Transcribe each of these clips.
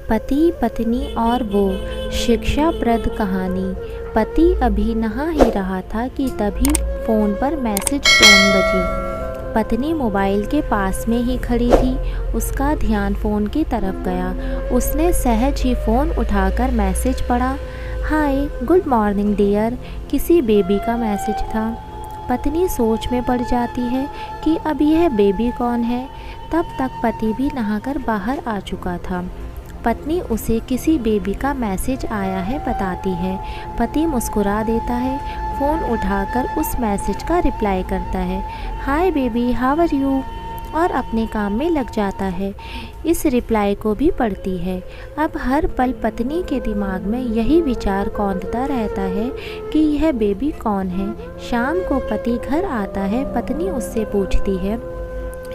पति पत्नी और वो शिक्षाप्रद कहानी। पति अभी नहा ही रहा था कि तभी फ़ोन पर मैसेज टोन बजी। पत्नी मोबाइल के पास में ही खड़ी थी। उसका ध्यान फ़ोन की तरफ गया। उसने सहज ही फ़ोन उठाकर मैसेज पढ़ा। हाय, गुड मॉर्निंग डियर। किसी बेबी का मैसेज था। पत्नी सोच में पड़ जाती है कि अब यह बेबी कौन है। तब तक पति भी नहाकर बाहर आ चुका था। पत्नी उसे किसी बेबी का मैसेज आया है बताती है। पति मुस्कुरा देता है, फ़ोन उठाकर उस मैसेज का रिप्लाई करता है, hi baby, how are you, और अपने काम में लग जाता है। इस रिप्लाई को भी पढ़ती है। अब हर पल पत्नी के दिमाग में यही विचार कौंधता रहता है कि यह बेबी कौन है। शाम को पति घर आता है। पत्नी उससे पूछती है,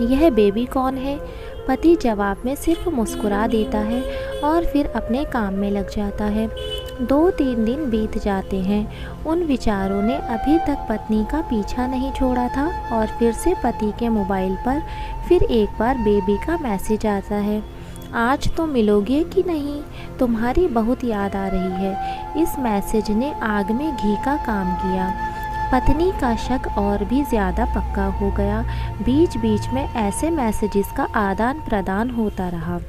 यह बेबी कौन है। पति जवाब में सिर्फ मुस्कुरा देता है और फिर अपने काम में लग जाता है। 2-3 दिन बीत जाते हैं। उन विचारों ने अभी तक पत्नी का पीछा नहीं छोड़ा था और फिर से पति के मोबाइल पर फिर एक बार बेबी का मैसेज आता है, आज तो मिलोगे कि नहीं, तुम्हारी बहुत याद आ रही है। इस मैसेज ने आग में घी का काम किया। पत्नी का शक और भी ज़्यादा पक्का हो गया। बीच बीच में ऐसे मैसेजेस का आदान प्रदान होता रहा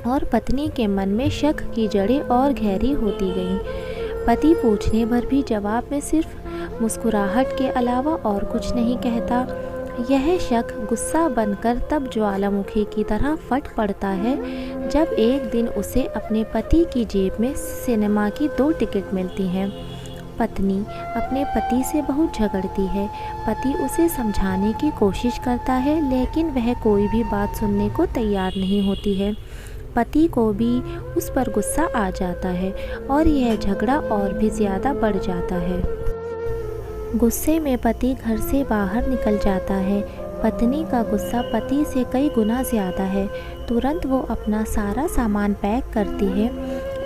और पत्नी के मन में शक की जड़ें और गहरी होती गईं। पति पूछने पर भी जवाब में सिर्फ मुस्कुराहट के अलावा और कुछ नहीं कहता। यह शक गुस्सा बनकर तब ज्वालामुखी की तरह फट पड़ता है जब एक दिन उसे अपने पति की जेब में सिनेमा की 2 टिकट मिलती हैं। पत्नी अपने पति से बहुत झगड़ती है। पति उसे समझाने की कोशिश करता है लेकिन वह कोई भी बात सुनने को तैयार नहीं होती है। पति को भी उस पर गुस्सा आ जाता है और यह झगड़ा और भी ज़्यादा बढ़ जाता है। गुस्से में पति घर से बाहर निकल जाता है। पत्नी का गुस्सा पति से कई गुना ज़्यादा है। तुरंत वो अपना सारा सामान पैक करती है।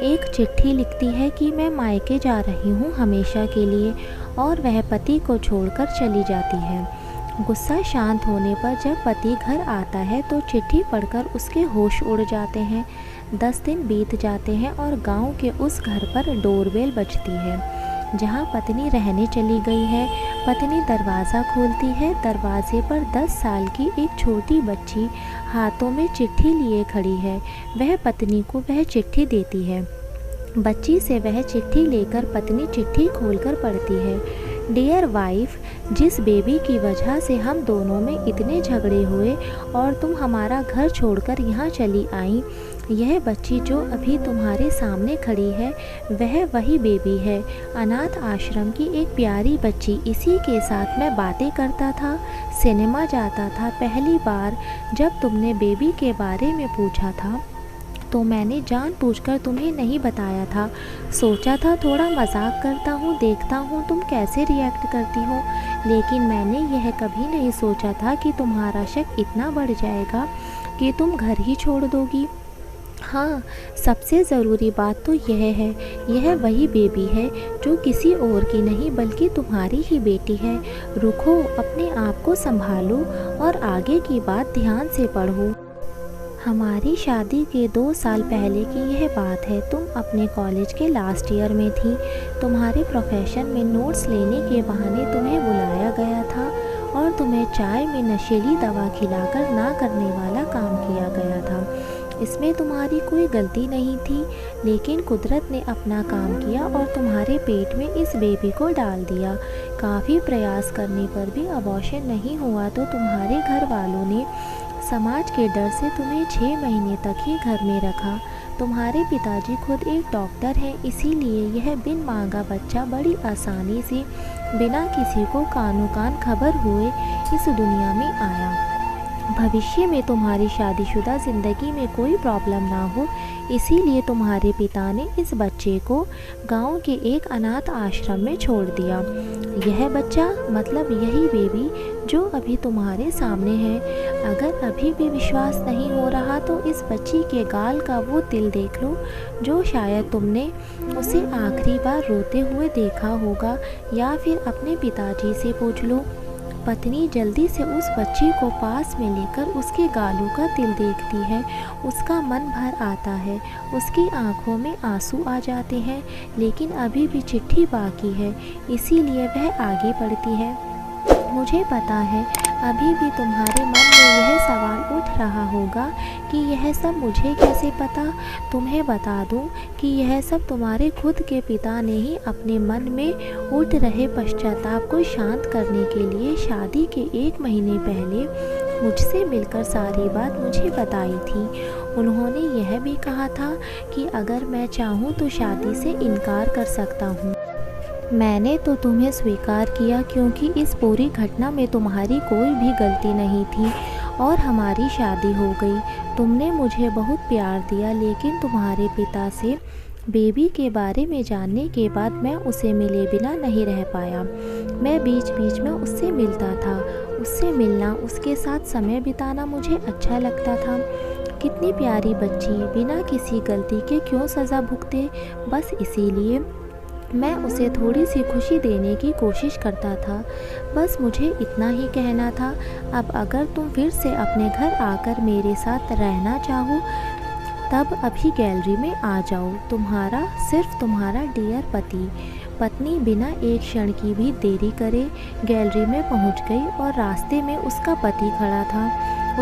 एक चिट्ठी लिखती है कि मैं मायके जा रही हूँ हमेशा के लिए, और वह पति को छोड़कर चली जाती है। गुस्सा शांत होने पर जब पति घर आता है तो चिट्ठी पढ़कर उसके होश उड़ जाते हैं। 10 दिन बीत जाते हैं और गांव के उस घर पर डोरबेल बजती है जहां पत्नी रहने चली गई है। पत्नी दरवाज़ा खोलती है। दरवाजे पर 10 साल की एक छोटी बच्ची हाथों में चिट्ठी लिए खड़ी है। वह पत्नी को वह चिट्ठी देती है। बच्ची से वह चिट्ठी लेकर पत्नी चिट्ठी खोलकर पढ़ती है, डियर वाइफ, जिस बेबी की वजह से हम दोनों में इतने झगड़े हुए और तुम हमारा घर छोड़कर यहाँ चली आई, यह बच्ची जो अभी तुम्हारे सामने खड़ी है वह वही बेबी है। अनाथ आश्रम की एक प्यारी बच्ची। इसी के साथ मैं बातें करता था, सिनेमा जाता था। पहली बार जब तुमने बेबी के बारे में पूछा था तो मैंने जानबूझकर तुम्हें नहीं बताया था। सोचा था थोड़ा मजाक करता हूँ, देखता हूँ तुम कैसे रिएक्ट करती हो, लेकिन मैंने यह कभी नहीं सोचा था कि तुम्हारा शक इतना बढ़ जाएगा कि तुम घर ही छोड़ दोगी। हाँ, सबसे ज़रूरी बात तो यह है, यह वही बेबी है जो किसी और की नहीं बल्कि तुम्हारी ही बेटी है। रुको, अपने आप को संभालो और आगे की बात ध्यान से पढ़ो। हमारी शादी के 2 साल पहले की यह बात है। तुम अपने कॉलेज के लास्ट ईयर में थी। तुम्हारे प्रोफेशन में नोट्स लेने के बहाने तुम्हें बुलाया गया था और तुम्हें चाय में नशीली दवा खिलाकर ना करने वाला काम किया गया था। इसमें तुम्हारी कोई गलती नहीं थी, लेकिन कुदरत ने अपना काम किया और तुम्हारे पेट में इस बेबी को डाल दिया। काफ़ी प्रयास करने पर भी अबॉर्शन नहीं हुआ तो तुम्हारे घर वालों ने समाज के डर से तुम्हें 6 महीने तक ही घर में रखा। तुम्हारे पिताजी खुद एक डॉक्टर हैं, इसीलिए यह बिन मांगा बच्चा बड़ी आसानी से बिना किसी को कानो कान खबर हुए इस दुनिया में आया। भविष्य में तुम्हारी शादीशुदा ज़िंदगी में कोई प्रॉब्लम ना हो, इसीलिए तुम्हारे पिता ने इस बच्चे को गांव के एक अनाथ आश्रम में छोड़ दिया। यह बच्चा मतलब यही बेबी जो अभी तुम्हारे सामने है। अगर अभी भी विश्वास नहीं हो रहा तो इस बच्ची के गाल का वो तिल देख लो जो शायद तुमने उसे आखिरी बार रोते हुए देखा होगा, या फिर अपने पिताजी से पूछ लो। पत्नी जल्दी से उस बच्ची को पास में लेकर उसके गालों का तिल देखती है। उसका मन भर आता है, उसकी आंखों में आंसू आ जाते हैं, लेकिन अभी भी चिट्ठी बाकी है, इसीलिए वह आगे बढ़ती है। मुझे पता है अभी भी तुम्हारे मन में यह सवाल उठ रहा होगा कि यह सब मुझे कैसे पता। तुम्हें बता दूं कि यह सब तुम्हारे खुद के पिता ने ही अपने मन में उठ रहे पश्चाताप को शांत करने के लिए शादी के 1 महीने पहले मुझसे मिलकर सारी बात मुझे बताई थी। उन्होंने यह भी कहा था कि अगर मैं चाहूँ तो शादी से इनकार कर सकता हूँ। मैंने तो तुम्हें स्वीकार किया क्योंकि इस पूरी घटना में तुम्हारी कोई भी गलती नहीं थी और हमारी शादी हो गई। तुमने मुझे बहुत प्यार दिया, लेकिन तुम्हारे पिता से बेबी के बारे में जानने के बाद मैं उसे मिले बिना नहीं रह पाया। मैं बीच बीच में उससे मिलता था। उससे मिलना, उसके साथ समय बिताना मुझे अच्छा लगता था। कितनी प्यारी बच्ची, बिना किसी गलती के क्यों सज़ा भुगते। बस इसीलिए मैं उसे थोड़ी सी खुशी देने की कोशिश करता था। बस मुझे इतना ही कहना था। अब अगर तुम फिर से अपने घर आकर मेरे साथ रहना चाहो तब अभी गैलरी में आ जाओ। तुम्हारा, सिर्फ तुम्हारा डियर पति। पत्नी बिना एक क्षण की भी देरी करे गैलरी में पहुंच गई और रास्ते में उसका पति खड़ा था।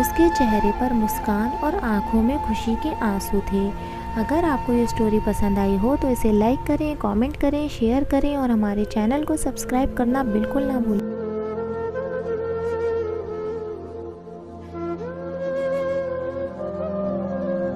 उसके चेहरे पर मुस्कान और आंखों में खुशी के आंसू थे। अगर आपको ये स्टोरी पसंद आई हो तो इसे लाइक करें, कमेंट करें, शेयर करें और हमारे चैनल को सब्सक्राइब करना बिल्कुल ना भूलें।